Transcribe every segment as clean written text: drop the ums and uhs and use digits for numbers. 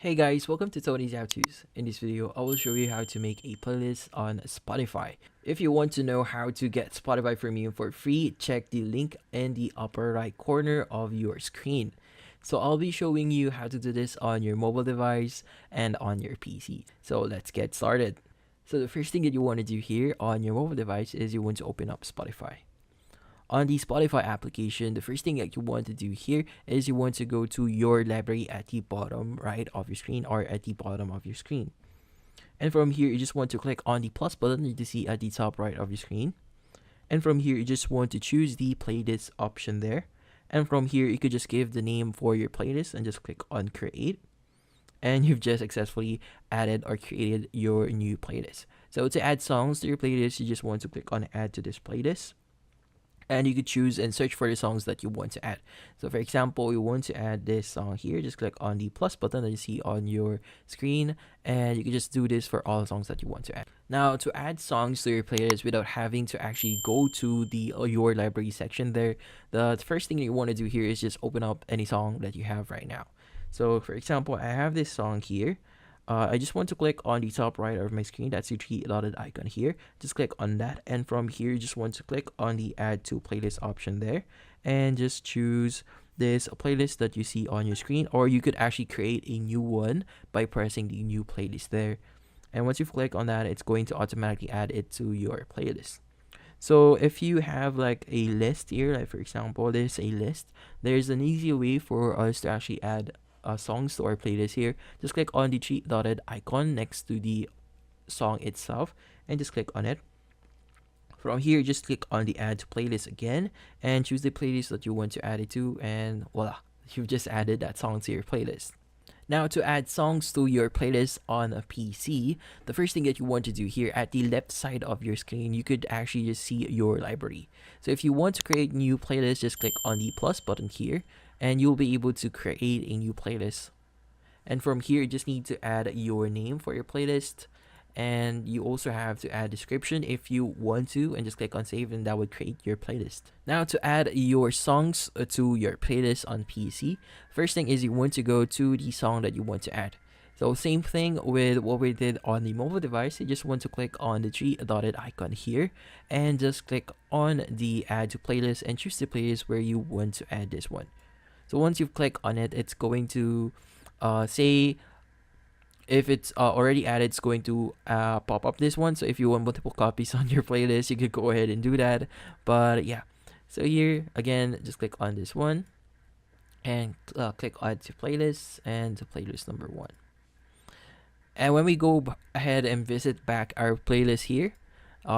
Hey guys, welcome to Tony's How To's. In this video, I will show you how to make a playlist on Spotify. If you want to know how to get Spotify Premium for free, check the link in the upper right corner of your screen. So I'll be showing you how to do this on your mobile device and on your PC. So let's get started. So the first thing that you want to do here on your mobile device is you want to open up Spotify. On the Spotify application, the first thing that you want to do here is you want to go to your library at the bottom right of your screen or at the bottom of your screen. And from here, you just want to click on the plus button that you see at the top right of your screen. And from here, you just want to choose the playlist option there. And from here, you could just give the name for your playlist and just click on create. And you've just successfully added or created your new playlist. So to add songs to your playlist, you just want to click on add to this playlist. And you could choose and search for the songs that you want to add. So for example, you want to add this song here, just click on the plus button that you see on your screen, and you can just do this for all songs that you want to add. Now, to add songs to your playlist without having to actually go to the your library section there, the first thing you want to do here is just open up any song that you have right now. So for example, I have this song here. I just want to click on the top right of my screen. That's the three dotted icon here. Just click on that, and from here you just want to click on the add to playlist option there, and just choose this playlist that you see on your screen, or you could actually create a new one by pressing the new playlist there. And once you click on that, it's going to automatically add it to your playlist. So if you have like a list here, like for example, there's a list, there's an easy way for us to actually add songs to our playlist here. Just click on the three dotted icon next to the song itself and just click on it. From here, just click on the add to playlist again and choose the playlist that you want to add it to, and voila, you've just added that song to your playlist. Now, to add songs to your playlist on a PC, the first thing that you want to do here at the left side of your screen, you could actually just see your library. So if you want to create new playlist, just click on the plus button here and you'll be able to create a new playlist. And from here, you just need to add your name for your playlist, and you also have to add description if you want to, and just click on save, and that would create your playlist. Now, to add your songs to your playlist on PC, first thing is you want to go to the song that you want to add. So same thing with what we did on the mobile device. You just want to click on the three dotted icon here and just click on the add to playlist and choose the playlist where you want to add this one. So once you click on it, it's going to say if it's already added, it's going to pop up this one. So if you want multiple copies on your playlist, you could go ahead and do that. But yeah, so here again, just click on this one and click add to playlist and to playlist number 1. And when we go ahead and visit back our playlist here,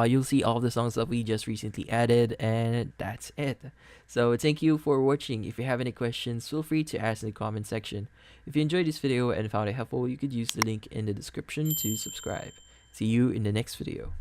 you'll see all the songs that we just recently added, and that's it. So thank you for watching. If you have any questions, feel free to ask in the comment section. If you enjoyed this video and found it helpful, you could use the link in the description to subscribe. See you in the next video.